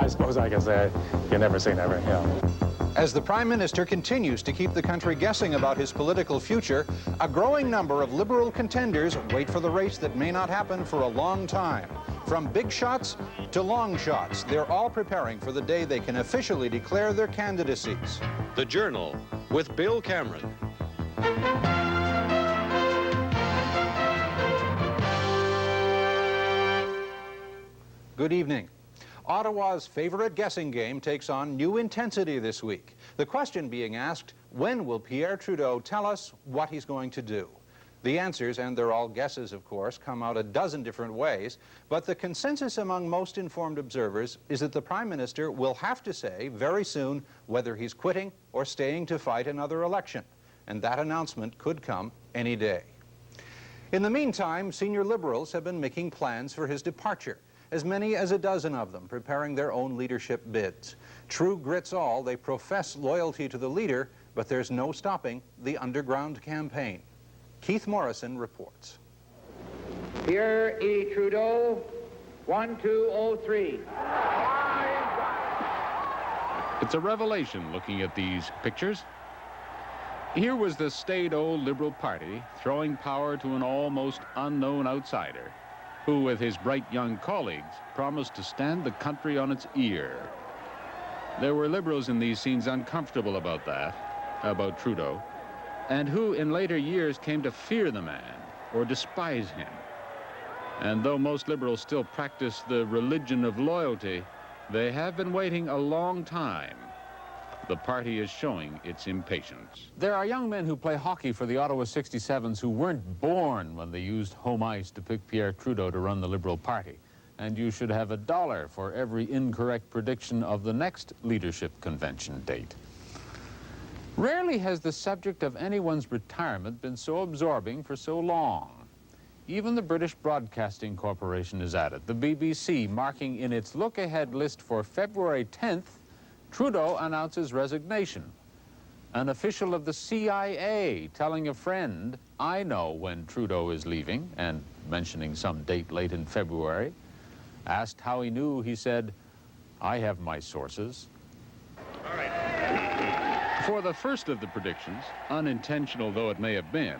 suppose I can say you never say never, As the Prime Minister continues to keep the country guessing about his political future, a growing number of Liberal contenders wait for the race that may not happen for a long time. From big shots to long shots, they're all preparing for the day they can officially declare their candidacies. The Journal with Bill Cameron. Good evening. Ottawa's favorite guessing game takes on new intensity this week. The question being asked, when will Pierre Trudeau tell us what he's going to do? The answers, and they're all guesses of course, come out a dozen different ways, but the consensus among most informed observers is that the Prime Minister will have to say very soon whether he's quitting or staying to fight another election, and that announcement could come any day. In the meantime, senior Liberals have been making plans for his departure, as many as a dozen of them preparing their own leadership bids. True grits all, they profess loyalty to the leader, but there's no stopping the underground campaign. Keith Morrison reports. Pierre E. Trudeau, 1203. It's a revelation looking at these pictures. Here was the staid old Liberal Party throwing power to an almost unknown outsider who, with his bright young colleagues, promised to stand the country on its ear. There were Liberals in these scenes uncomfortable about that, about Trudeau, and who in later years came to fear the man or despise him. And though most Liberals still practice the religion of loyalty, they have been waiting a long time. The party is showing its impatience. There are young men who play hockey for the Ottawa 67s who weren't born when they used home ice to pick Pierre Trudeau to run the Liberal Party. And you should have $1 for every incorrect prediction of the next leadership convention date. Rarely has the subject of anyone's retirement been so absorbing for so long. Even the British Broadcasting Corporation is at it, the BBC marking in its look-ahead list for February 10th, Trudeau announces resignation. An official of the CIA telling a friend, I know when Trudeau is leaving, and mentioning some date late in February. Asked how he knew, he said, I have my sources. All right. For the first of the predictions, unintentional though it may have been,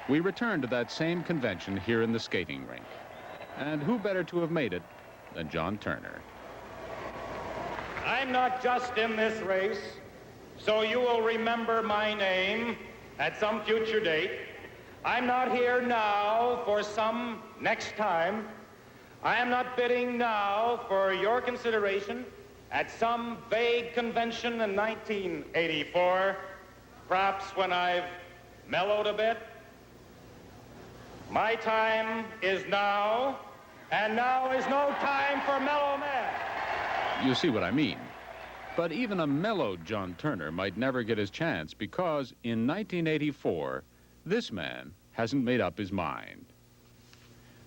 we return to that same convention here in the skating rink. And who better to have made it than John Turner? I'm not just in this race, so you will remember my name at some future date. I'm not here now for some next time. I am not bidding now for your consideration at some vague convention in 1984, perhaps when I've mellowed a bit. My time is now, and now is no time for mellow men. You see what I mean. But even a mellowed John Turner might never get his chance because in 1984, this man hasn't made up his mind.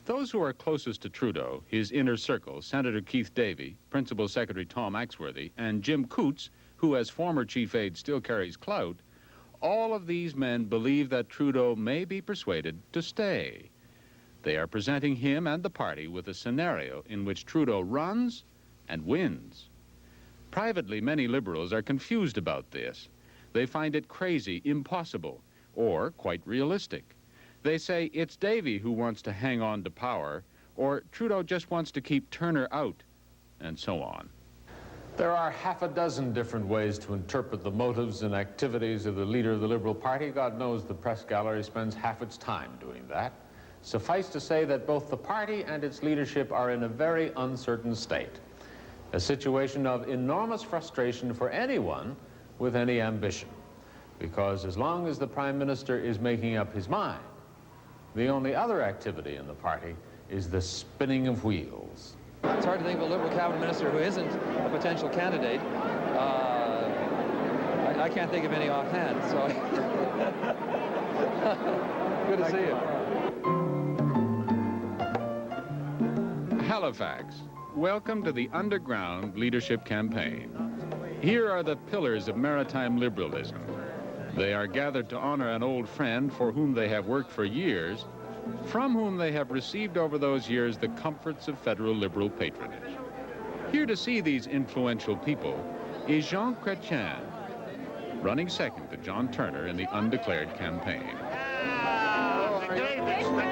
Those who are closest to Trudeau, his inner circle, Senator Keith Davey, Principal Secretary Tom Axworthy, and Jim Coots, who as former chief aide still carries clout, all of these men believe that Trudeau may be persuaded to stay. They are presenting him and the party with a scenario in which Trudeau runs and wins. Privately, many Liberals are confused about this. They find it crazy, impossible, or quite realistic. They say it's Davey who wants to hang on to power, or Trudeau just wants to keep Turner out, and so on. There are half a dozen different ways to interpret the motives and activities of the leader of the Liberal Party. God knows the press gallery spends half its time doing that. Suffice to say that both the party and its leadership are in a very uncertain state. A situation of enormous frustration for anyone with any ambition. Because as long as the Prime Minister is making up his mind, the only other activity in the party is the spinning of wheels. It's hard to think of a Liberal cabinet minister who isn't a potential candidate. I can't think of any offhand, so good to see you. Halifax, welcome to the underground leadership campaign. Here are the pillars of maritime liberalism. They are gathered to honor an old friend for whom they have worked for years, from whom they have received over those years the comforts of federal liberal patronage. Here to see these influential people is Jean Chrétien, running second to John Turner in the undeclared campaign. The greatest. I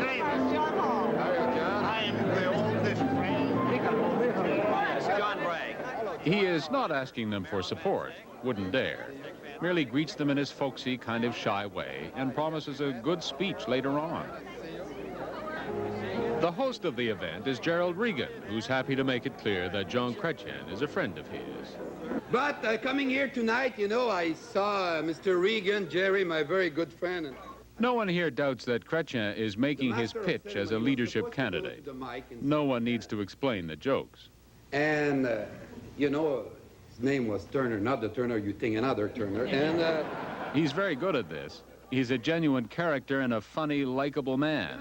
am the oldest friend. John Bragg. He is not asking them for support, wouldn't dare. Merely greets them in his folksy, kind of shy way and promises a good speech later on. The host of the event is Gerald Regan, who's happy to make it clear that Jean Chrétien is a friend of his. But coming here tonight, you know, I saw Mr. Regan, Jerry, my very good friend. And No one here doubts that Chrétien is making his pitch as a leadership candidate. No one needs to explain the jokes. And, you know, his name was Turner, not the Turner you think, another Turner. And He's very good at this. He's a genuine character and a funny, likable man.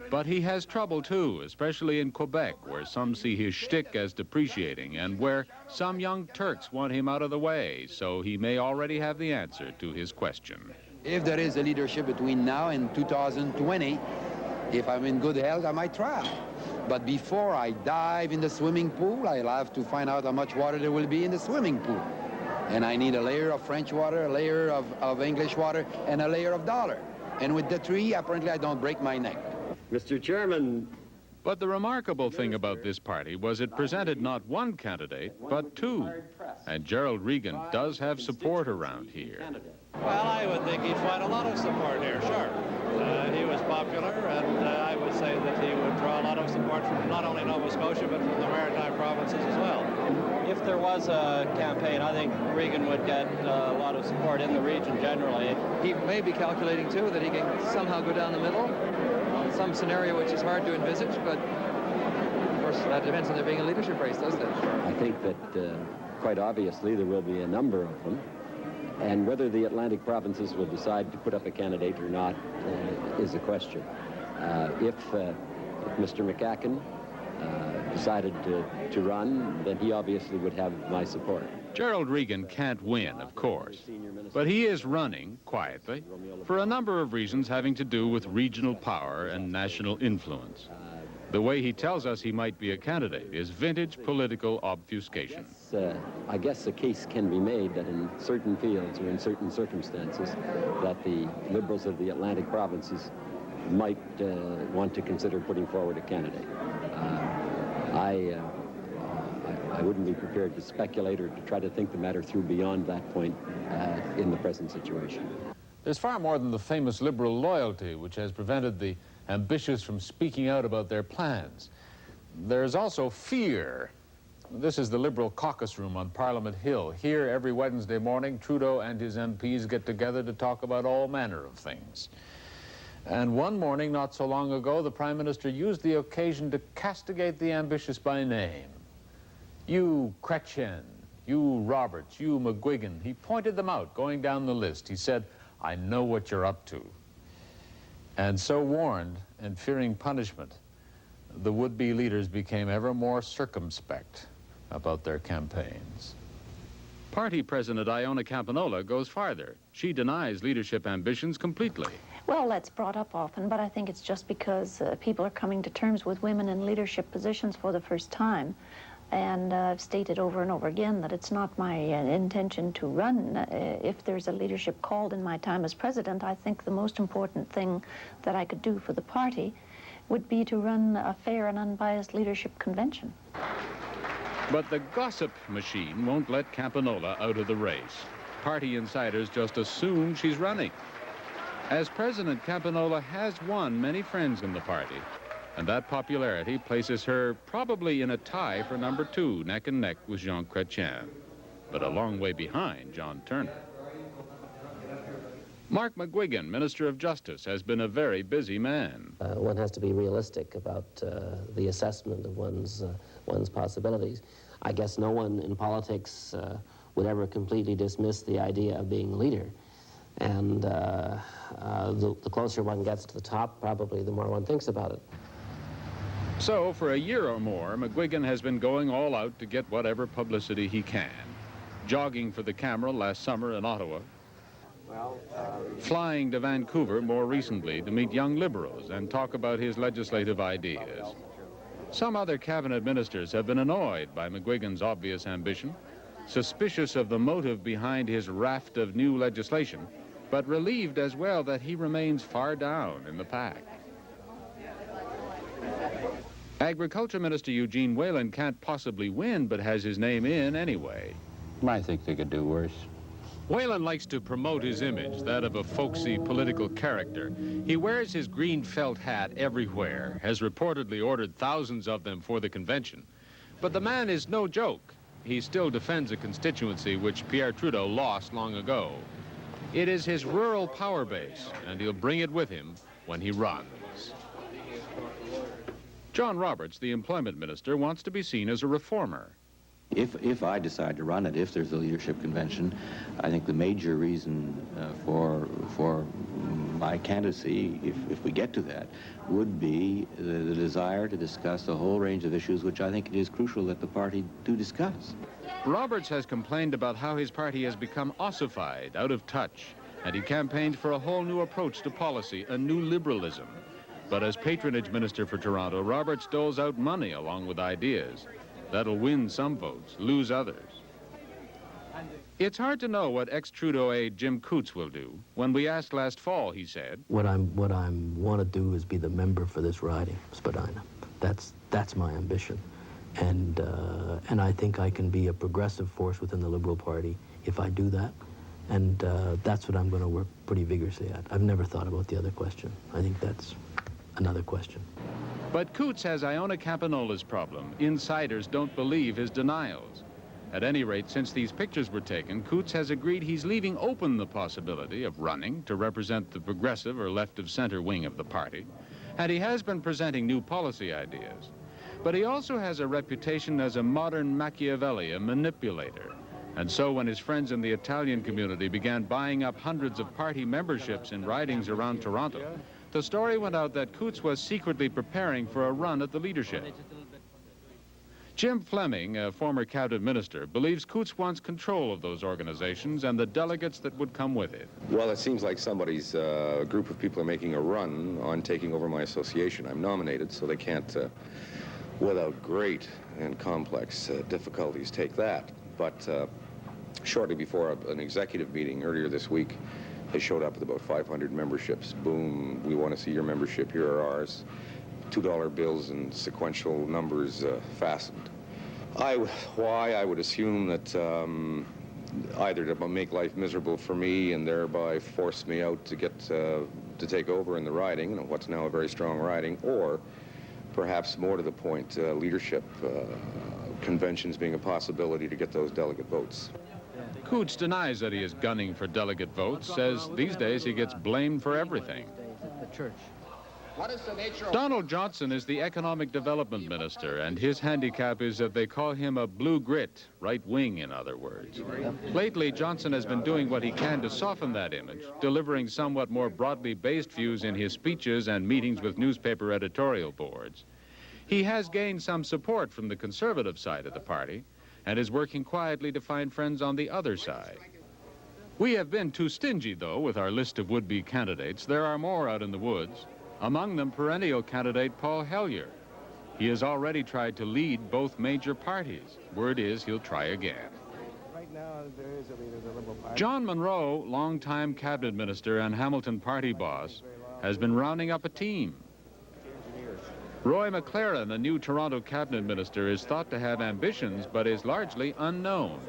But he has trouble, too, especially in Quebec, where some see his shtick as depreciating and where some young Turks want him out of the way, so he may already have the answer to his question. If there is a leadership between now and 2020, if I'm in good health, I might try. But before I dive in the swimming pool, I'll have to find out how much water there will be in the swimming pool. And I need a layer of French water, a layer of English water, and a layer of dollar. And with the three, apparently I don't break my neck. Mr. Chairman. But the remarkable thing about this party was it presented not one candidate, but two. And Gerald Regan does have support around here. Well, I would think he'd find a lot of support here, sure. He was popular, and I would say that he would draw a lot of support from not only Nova Scotia, but from the maritime provinces as well. If there was a campaign, I think Regan would get a lot of support in the region generally. He may be calculating, too, that he can somehow go down the middle on some scenario which is hard to envisage, but of course that depends on there being a leadership race, doesn't it? I think that quite obviously there will be a number of them. And whether the Atlantic provinces will decide to put up a candidate or not is a question. If Mr. McCacken decided to run, then he obviously would have my support. Gerald Regan can't win, of course, but he is running quietly for a number of reasons having to do with regional power and national influence. The way he tells us he might be a candidate is vintage political obfuscation. I guess a case can be made that in certain fields or in certain circumstances that the Liberals of the Atlantic provinces might want to consider putting forward a candidate. I wouldn't be prepared to speculate or to try to think the matter through beyond that point in the present situation. There's far more than the famous Liberal loyalty which has prevented the ambitious from speaking out about their plans. There's also fear. This is the Liberal caucus room on Parliament Hill. Here, every Wednesday morning, Trudeau and his MPs get together to talk about all manner of things. And one morning, not so long ago, the Prime Minister used the occasion to castigate the ambitious by name. You Chrétien, you Roberts, you McGuigan. He pointed them out, going down the list. He said, I know what you're up to. And so warned and fearing punishment, the would-be leaders became ever more circumspect about their campaigns. Party President Iona Campanola goes farther. She denies leadership ambitions completely. Well, that's brought up often, but I think it's just because people are coming to terms with women in leadership positions for the first time. And I've stated over and over again that it's not my intention to run. If there's a leadership called in my time as president, I think the most important thing that I could do for the party would be to run a fair and unbiased leadership convention. But the gossip machine won't let Campanola out of the race. Party insiders just assume she's running. As president, Campanola has won many friends in the party. And that popularity places her probably in a tie for number 2, neck and neck with Jean Chrétien, but a long way behind John Turner. Mark McGuigan, Minister of Justice, has been a very busy man. One has to be realistic about the assessment of one's possibilities. I guess no one in politics would ever completely dismiss the idea of being a leader. And the closer one gets to the top, probably the more one thinks about it. So, for a year or more, McGuigan has been going all out to get whatever publicity he can. Jogging for the camera last summer in Ottawa. Flying to Vancouver more recently to meet young Liberals and talk about his legislative ideas. Some other cabinet ministers have been annoyed by McGuigan's obvious ambition, suspicious of the motive behind his raft of new legislation, but relieved as well that he remains far down in the pack. Agriculture Minister Eugene Whalen can't possibly win, but has his name in anyway. I think they could do worse. Whalen likes to promote his image, that of a folksy political character. He wears his green felt hat everywhere, has reportedly ordered thousands of them for the convention. But the man is no joke. He still defends a constituency which Pierre Trudeau lost long ago. It is his rural power base, and he'll bring it with him when he runs. John Roberts, the employment minister, wants to be seen as a reformer. If I decide to run it, if there's a leadership convention, I think the major reason for my candidacy, if we get to that, would be the desire to discuss a whole range of issues which I think it is crucial that the party do discuss. Roberts has complained about how his party has become ossified, out of touch, and he campaigned for a whole new approach to policy, a new liberalism. But as patronage minister for Toronto, Roberts doles out money along with ideas. That'll win some votes, lose others. It's hard to know what ex-Trudeau aide Jim Coutts will do. When we asked last fall, he said, What I want to do is be the member for this riding, Spadina. That's my ambition. And I think I can be a progressive force within the Liberal Party if I do that. And that's what I'm going to work pretty vigorously at. I've never thought about the other question. I think that's another question. But Coutts has Iona Campanola's problem. Insiders don't believe his denials. At any rate, since these pictures were taken, Coutts has agreed he's leaving open the possibility of running to represent the progressive or left-of-center wing of the party, and he has been presenting new policy ideas. But he also has a reputation as a modern Machiavelli, a manipulator. And so when his friends in the Italian community began buying up hundreds of party memberships in ridings around Toronto, the story went out that Coutts was secretly preparing for a run at the leadership. Jim Fleming, a former cabinet minister, believes Coutts wants control of those organizations and the delegates that would come with it. Well, it seems like somebody's group of people are making a run on taking over my association. I'm nominated, so they can't, without great and complex difficulties, take that. But shortly before an executive meeting earlier this week, they showed up with about 500 memberships. Boom, we want to see your membership, here are ours. $2 bills and sequential numbers fastened. Why? I would assume that either to make life miserable for me and thereby force me out to get to take over in the riding, what's now a very strong riding, or perhaps more to the point, leadership conventions being a possibility to get those delegate votes. Coutts denies that he is gunning for delegate votes, says these days he gets blamed for everything. Donald Johnson is the economic development minister, and his handicap is that they call him a blue grit, right wing in other words. Lately, Johnson has been doing what he can to soften that image, delivering somewhat more broadly based views in his speeches and meetings with newspaper editorial boards. He has gained some support from the conservative side of the party, and is working quietly to find friends on the other side. We have been too stingy, though, with our list of would-be candidates. There are more out in the woods, among them perennial candidate Paul Hellyer. He has already tried to lead both major parties. Word is he'll try again. Right now, there is a leader of the Liberal Party. John Munro, longtime cabinet minister and Hamilton party boss, has been rounding up a team. Roy McLaren, the new Toronto cabinet minister, is thought to have ambitions, but is largely unknown.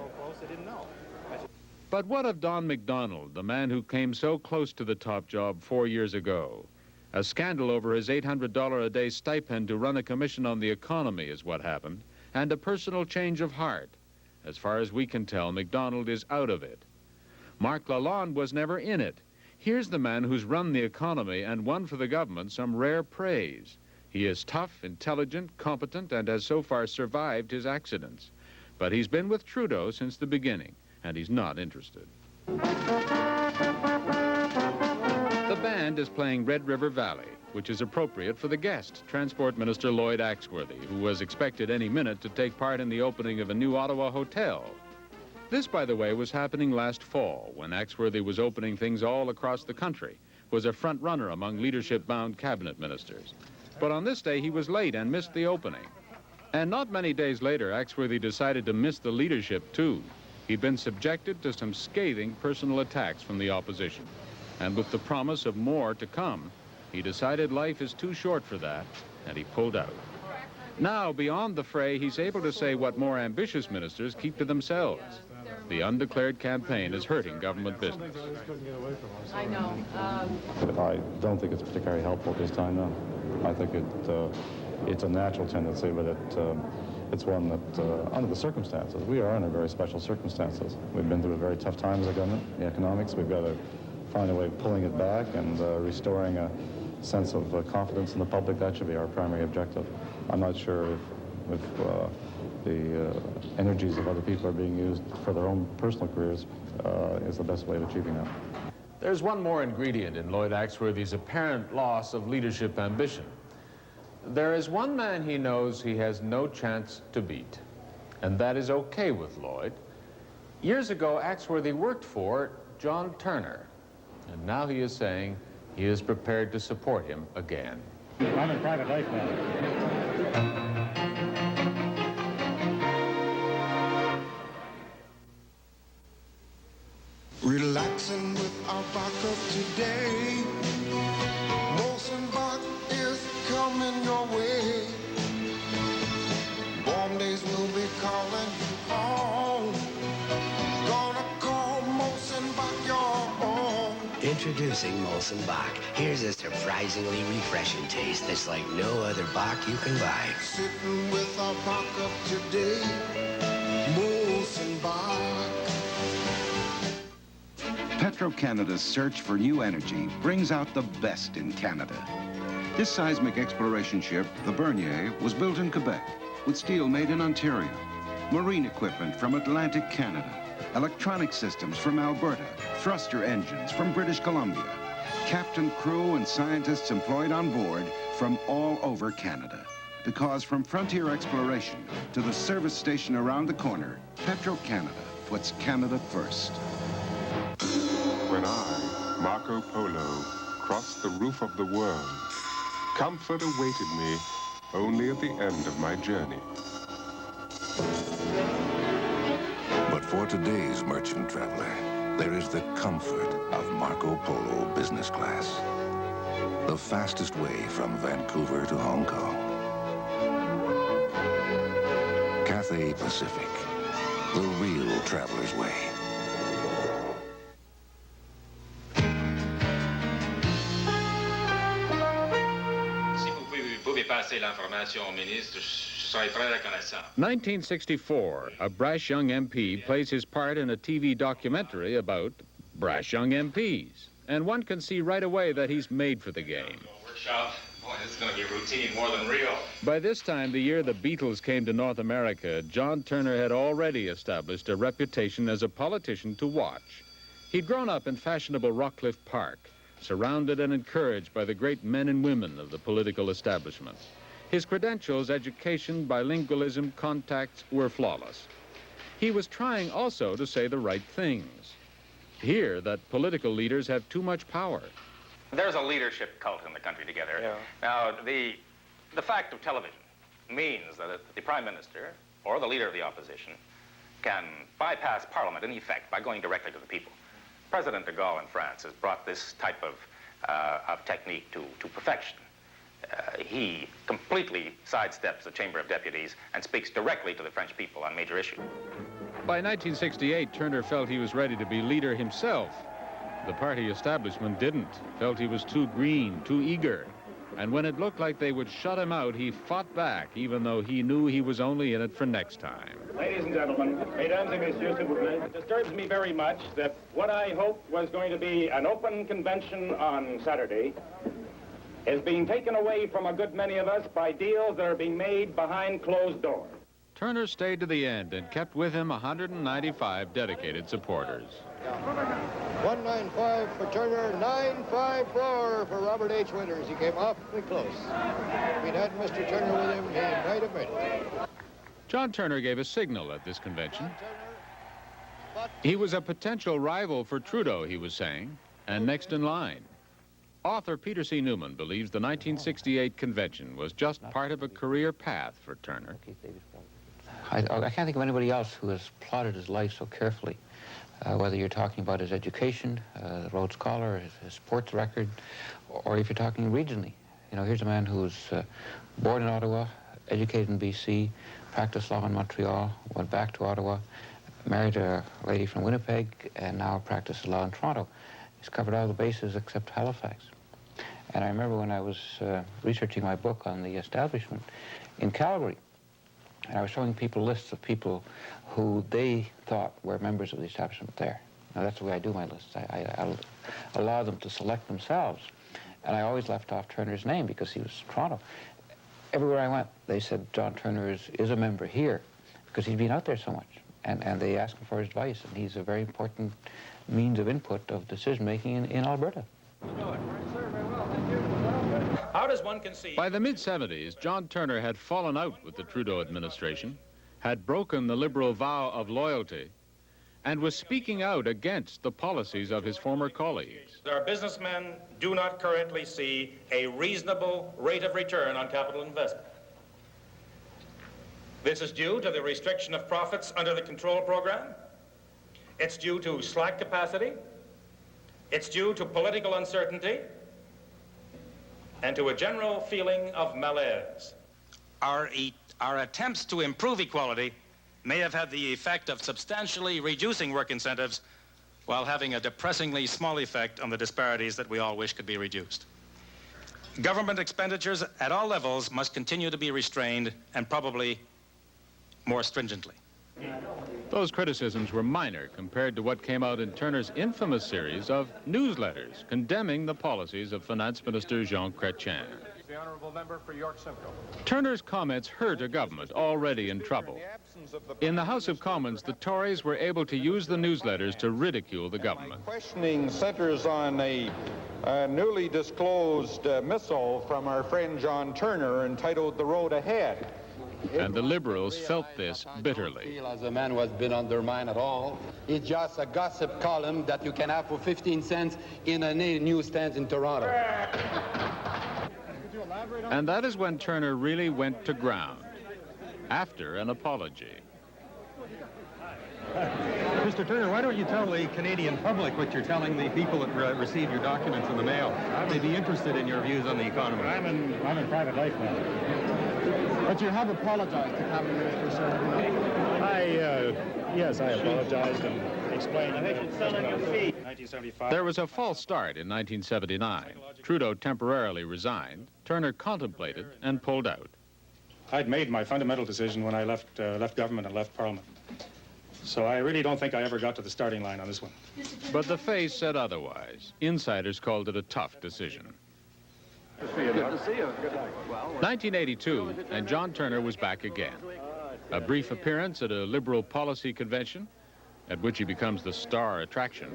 But what of Don McDonald, the man who came so close to the top job 4 years ago? A scandal over his $800 a day stipend to run a commission on the economy is what happened, and a personal change of heart. As far as we can tell, McDonald is out of it. Marc Lalonde was never in it. Here's the man who's run the economy and won for the government some rare praise. He is tough, intelligent, competent, and has so far survived his accidents. But he's been with Trudeau since the beginning, and he's not interested. The band is playing Red River Valley, which is appropriate for the guest, Transport Minister Lloyd Axworthy, who was expected any minute to take part in the opening of a new Ottawa hotel. This, by the way, was happening last fall, when Axworthy was opening things all across the country, was a front runner among leadership-bound cabinet ministers. But on this day, he was late and missed the opening. And not many days later, Axworthy decided to miss the leadership, too. He'd been subjected to some scathing personal attacks from the opposition. And with the promise of more to come, he decided life is too short for that, and he pulled out. Now, beyond the fray, he's able to say what more ambitious ministers keep to themselves. The undeclared campaign is hurting government business. I know. I don't think it's particularly helpful this time, no. I think it's a natural tendency, but it's one that, under the circumstances, we are under very special circumstances. We've been through a very tough time as a government, the economics. We've got to find a way of pulling it back and restoring a sense of confidence in the public. That should be our primary objective. I'm not sure if the energies of other people are being used for their own personal careers is the best way of achieving that. There's one more ingredient in Lloyd Axworthy's apparent loss of leadership ambition. There is one man he knows he has no chance to beat, and that is okay with Lloyd. Years ago, Axworthy worked for John Turner, and now he is saying he is prepared to support him again. I'm in private life now. Relaxing with our vodka today. Molson Bach is coming your way. Warm days will be calling you home. Gonna call Molson Bach your own. Introducing Molson Bach. Here's a surprisingly refreshing taste that's like no other Bach you can buy. Sitting with our vodka today. Molson Bach. Petro-Canada's search for new energy brings out the best in Canada. This seismic exploration ship, the Bernier, was built in Quebec with steel made in Ontario, marine equipment from Atlantic Canada, electronic systems from Alberta, thruster engines from British Columbia, captain, crew, and scientists employed on board from all over Canada. Because from frontier exploration to the service station around the corner, Petro-Canada puts Canada first. When I, Marco Polo, crossed the roof of the world, comfort awaited me only at the end of my journey. But for today's merchant traveler, there is the comfort of Marco Polo business class. The fastest way from Vancouver to Hong Kong. Cathay Pacific, the real traveler's way. Passer l'information au ministre, je serai très reconnaissant. 1964, a brash young MP plays his part in a TV documentary about brash young MPs. And one can see right away that he's made for the game. Workshop. Boy, this is going to be routine more than real. By this time, the year the Beatles came to North America, John Turner had already established a reputation as a politician to watch. He'd grown up in fashionable Rockcliffe Park, surrounded and encouraged by the great men and women of the political establishment. His credentials, education, bilingualism, contacts were flawless. He was trying also to say the right things. Here, that political leaders have too much power. There's a leadership cult in the country together. Yeah. Now, the fact of television means that the Prime Minister or the leader of the opposition can bypass Parliament in effect by going directly to the people. President de Gaulle in France has brought this type of technique to perfection. He completely sidesteps the Chamber of Deputies and speaks directly to the French people on major issues. By 1968, Turner felt he was ready to be leader himself. The party establishment didn't, felt he was too green, too eager. And when it looked like they would shut him out, he fought back, even though he knew he was only in it for next time. Ladies and gentlemen, mesdames et messieurs, s'il vous plaît. It disturbs me very much that what I hoped was going to be an open convention on Saturday is being taken away from a good many of us by deals that are being made behind closed doors. Turner stayed to the end and kept with him 195 dedicated supporters. 195 for Turner, 954 for Robert H. Winters. He came awfully close. If he'd had Mr. Turner with him, he might have made it. John Turner gave a signal at this convention. He was a potential rival for Trudeau, he was saying, and next in line. Author Peter C. Newman believes the 1968 convention was just part of a career path for Turner. I can't think of anybody else who has plotted his life so carefully, whether you're talking about his education, the Rhodes Scholar, his sports record, or if you're talking regionally. You know, here's a man who's born in Ottawa, educated in BC, practiced law in Montreal, went back to Ottawa, married a lady from Winnipeg, and now practices law in Toronto. He's covered all the bases except Halifax. And I remember when I was researching my book on the establishment in Calgary, and I was showing people lists of people who they thought were members of the establishment there. Now, that's the way I do my lists. I allow them to select themselves. And I always left off Turner's name because he was Toronto. Everywhere I went, they said, John Turner is a member here because he's been out there so much. And they asked him for his advice, and he's a very important means of input of decision-making in Alberta. How does one conceive? By the mid-70s, John Turner had fallen out with the Trudeau administration, had broken the Liberal vow of loyalty, and was speaking out against the policies of his former colleagues. Our businessmen do not currently see a reasonable rate of return on capital investment. This is due to the restriction of profits under the control program. It's due to slack capacity. It's due to political uncertainty and to a general feeling of malaise. Our attempts to improve equality may have had the effect of substantially reducing work incentives while having a depressingly small effect on the disparities that we all wish could be reduced. Government expenditures at all levels must continue to be restrained and probably more stringently. Those criticisms were minor compared to what came out in Turner's infamous series of newsletters condemning the policies of Finance Minister Jean Chrétien. The honourable member for York Central. Turner's comments hurt a government already in trouble. In the House of Commons, the Tories were able to use the newsletters to ridicule the government. Questioning centers on a newly disclosed missile from our friend John Turner entitled The Road Ahead. And the Liberals felt this bitterly. As a man who has been undermined at all, it's just a gossip column that you can have for 15 cents in a newsstand in Toronto. And that is when Turner really went to ground, after an apology. Mr. Turner, why don't you tell the Canadian public what you're telling the people that receive your documents in the mail? They'd be interested in your views on the economy. I'm in private life now. But you have apologized to Cabinet Minister, sir. Yes, I apologized and explained. I think it's on your feet. 1975. There was a false start in 1979. Trudeau temporarily resigned. Turner contemplated and pulled out. I'd made my fundamental decision when I left government and left Parliament. So I really don't think I ever got to the starting line on this one. But the Face said otherwise. Insiders called it a tough decision. Good to see you. Good luck. 1982, and John Turner was back again. A brief appearance at a Liberal policy convention, at which he becomes the star attraction.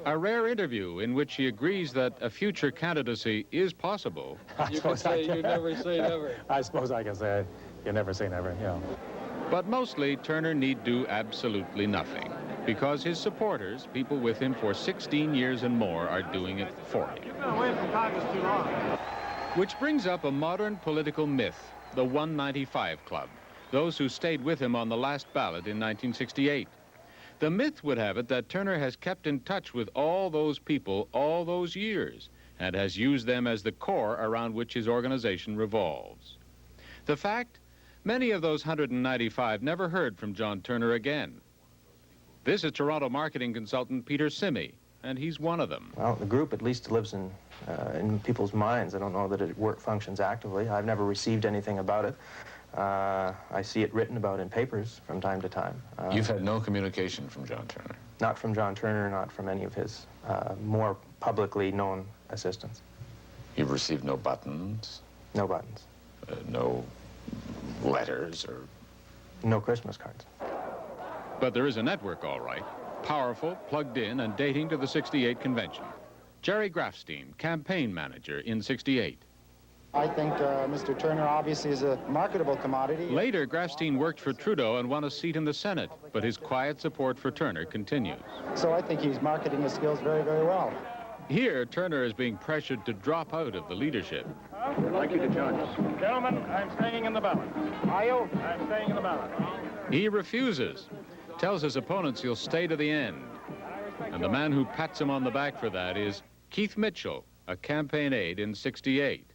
A rare interview in which he agrees that a future candidacy is possible. You can say you never say never. I suppose I can say you never say never, yeah. But mostly, Turner need do absolutely nothing, because his supporters, people with him for 16 years and more, are doing it for him. You've been away from Congress too long. Which brings up a modern political myth, the 195 Club, those who stayed with him on the last ballot in 1968. The myth would have it that Turner has kept in touch with all those people all those years and has used them as the core around which his organization revolves. The fact, many of those 195 never heard from John Turner again. This is Toronto marketing consultant Peter Simi, and he's one of them. Well, the group at least lives in people's minds. I don't know that it functions actively. I've never received anything about it. I see it written about in papers from time to time. You've had no communication from John Turner? Not from John Turner, not from any of his more publicly known assistants. You've received no buttons? No buttons. No letters or... No Christmas cards. But there is a network, all right. Powerful, plugged in, and dating to the 68 convention. Jerry Grafstein, campaign manager in 68. I think Mr. Turner obviously is a marketable commodity. Later, Grafstein worked for Trudeau and won a seat in the Senate, but his quiet support for Turner continues. So I think he's marketing his skills very, very well. Here, Turner is being pressured to drop out of the leadership. I'd like you to join us. Gentlemen, I'm staying in the ballot. Are you? I'm staying in the ballot. He refuses, tells his opponents he'll stay to the end. And the man who pats him on the back for that is Keith Mitchell, a campaign aide in '68.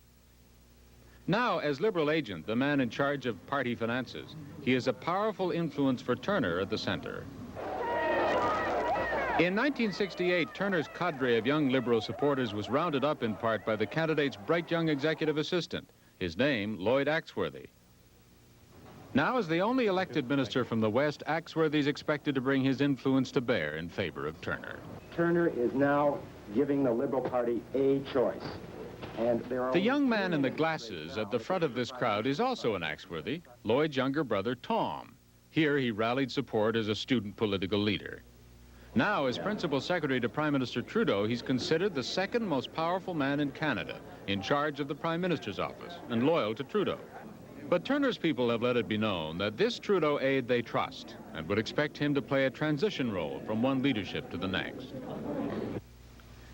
Now, as Liberal agent, the man in charge of party finances, he is a powerful influence for Turner at the center. In 1968, Turner's cadre of young Liberal supporters was rounded up in part by the candidate's bright young executive assistant, his name, Lloyd Axworthy. Now, as the only elected minister from the West, Axworthy is expected to bring his influence to bear in favor of Turner. Turner is now giving the Liberal Party a choice. And there are the young man in the glasses at the front of this crowd is also an Axworthy, Lloyd's younger brother, Tom. Here he rallied support as a student political leader. Now, as principal secretary to Prime Minister Trudeau, he's considered the second most powerful man in Canada, in charge of the Prime Minister's office, and loyal to Trudeau. But Turner's people have let it be known that this Trudeau aide they trust, and would expect him to play a transition role from one leadership to the next.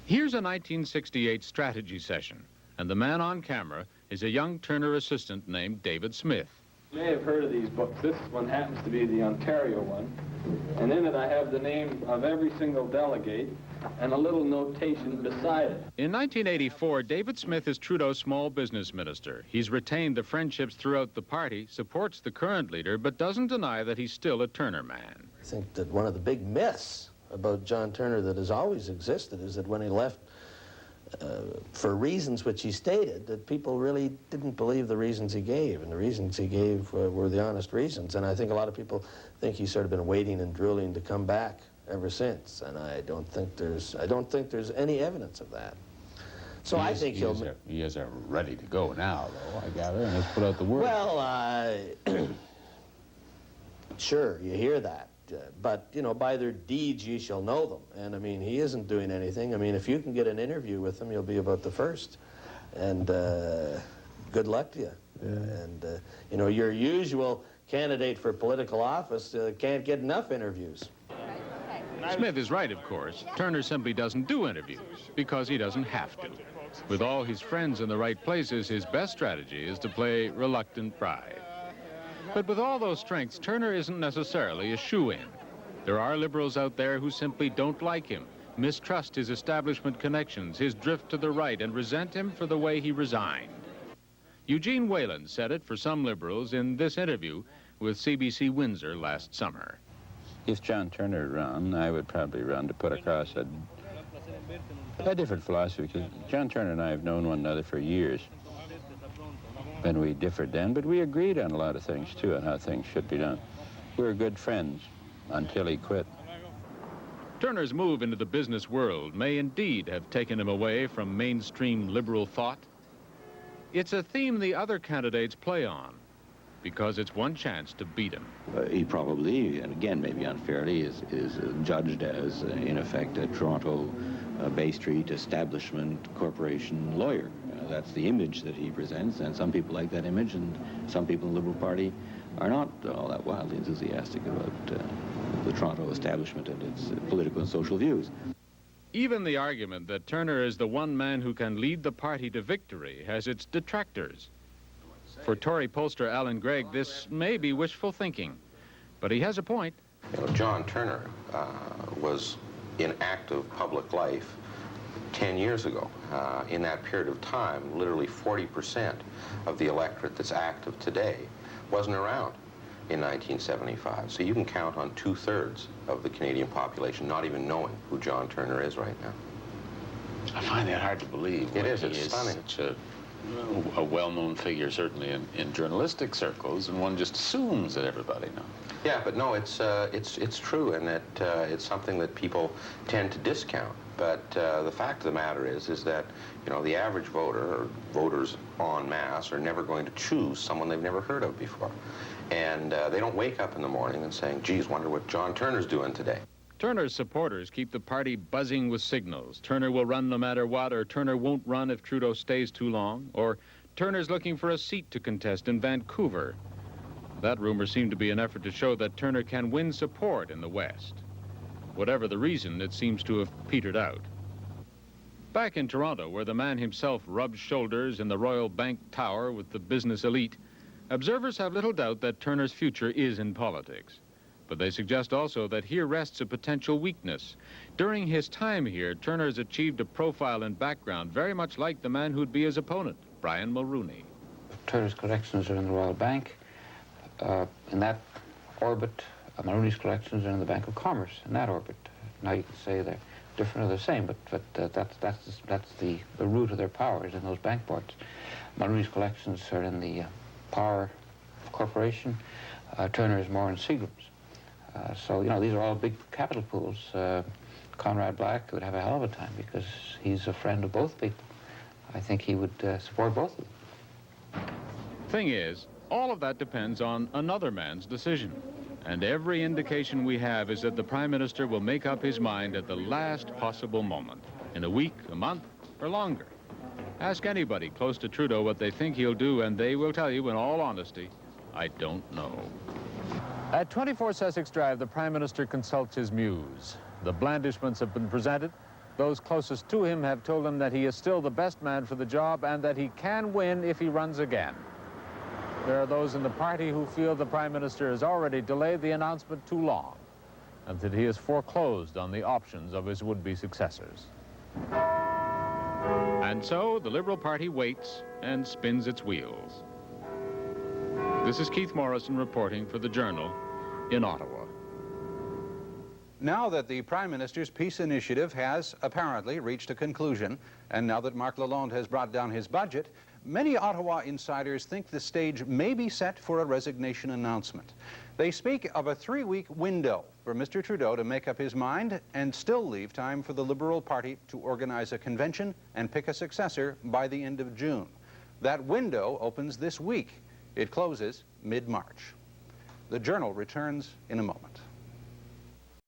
Here's a 1968 strategy session, and the man on camera is a young Turner assistant named David Smith. You may have heard of these books. This one happens to be the Ontario one. And in it I have the name of every single delegate and a little notation beside it. In 1984, David Smith is Trudeau's small business minister. He's retained the friendships throughout the party, supports the current leader, but doesn't deny that he's still a Turner man. I think that one of the big myths about John Turner that has always existed is that when he left for reasons which he stated, that people really didn't believe the reasons he gave, and the reasons he gave were the honest reasons. And I think a lot of people think he's sort of been waiting and drooling to come back ever since, and I don't think there's any evidence of that. So I think he is ready to go now, though, I gather, and has put out the word. Well, sure, you hear that. But, you know, by their deeds ye shall know them. And, I mean, he isn't doing anything. I mean, if you can get an interview with him, you'll be about the first. And good luck to you. Yeah. And, you know, your usual candidate for political office can't get enough interviews. Smith is right, of course. Turner simply doesn't do interviews because he doesn't have to. With all his friends in the right places, his best strategy is to play reluctant bride. But with all those strengths, Turner isn't necessarily a shoo-in. There are Liberals out there who simply don't like him, mistrust his establishment connections, his drift to the right, and resent him for the way he resigned. Eugene Whalen said it for some Liberals in this interview with CBC Windsor last summer. If John Turner ran, I would probably run to put across a different philosophy, because John Turner and I have known one another for years. And we differed then, but we agreed on a lot of things, too, on how things should be done. We were good friends until he quit. Turner's move into the business world may indeed have taken him away from mainstream liberal thought. It's a theme the other candidates play on, because it's one chance to beat him. He probably, and again maybe unfairly, is judged as, in effect, a Toronto Bay Street establishment corporation lawyer. That's the image that he presents, and some people like that image, and some people in the Liberal Party are not all that wildly enthusiastic about the Toronto establishment and its political and social views. Even the argument that Turner is the one man who can lead the party to victory has its detractors. For Tory pollster Alan Gregg, this may be wishful thinking, but he has a point. You know, John Turner was in active public life 10 years ago. In that period of time, literally 40% of the electorate that's active today wasn't around in 1975. So you can count on 2/3 of the Canadian population not even knowing who John Turner is right now. I find that hard to believe. It is. It's stunning. Such a well-known figure, certainly in journalistic circles, and one just assumes that everybody knows. Yeah, but no, it's true, and that it's something that people tend to discount. But the fact of the matter is that, you know, the average voter, or voters en masse, are never going to choose someone they've never heard of before. And they don't wake up in the morning and saying, geez, wonder what John Turner's doing today. Turner's supporters keep the party buzzing with signals. Turner will run no matter what, or Turner won't run if Trudeau stays too long, or Turner's looking for a seat to contest in Vancouver. That rumor seemed to be an effort to show that Turner can win support in the West. Whatever the reason, it seems to have petered out. Back in Toronto, where the man himself rubs shoulders in the Royal Bank Tower with the business elite, observers have little doubt that Turner's future is in politics. But they suggest also that here rests a potential weakness. During his time here, Turner has achieved a profile and background very much like the man who'd be his opponent, Brian Mulrooney. Turner's collections are in the Royal Bank. In that orbit, Mulrooney's collections are in the Bank of Commerce, in that orbit. Now you can say they're different or the same, but that's the root of their power is in those bank boards. Mulrooney's collections are in the Power Corporation. Turner is more in Seagram's. So, you know, these are all big capital pools. Conrad Black would have a hell of a time because he's a friend of both people. I think he would support both of them. Thing is, all of that depends on another man's decision. And every indication we have is that the Prime Minister will make up his mind at the last possible moment, in a week, a month, or longer. Ask anybody close to Trudeau what they think he'll do, and they will tell you in all honesty, I don't know. At 24 Sussex Drive, the Prime Minister consults his muse. The blandishments have been presented. Those closest to him have told him that he is still the best man for the job and that he can win if he runs again. There are those in the party who feel the Prime Minister has already delayed the announcement too long and that he has foreclosed on the options of his would-be successors. And so the Liberal Party waits and spins its wheels. This is Keith Morrison reporting for the Journal in Ottawa. Now that the Prime Minister's peace initiative has apparently reached a conclusion, and now that Marc Lalonde has brought down his budget, many Ottawa insiders think the stage may be set for a resignation announcement. They speak of a 3-week window for Mr. Trudeau to make up his mind and still leave time for the Liberal Party to organize a convention and pick a successor by the end of June. That window opens this week. It closes mid-March. The Journal returns in a moment.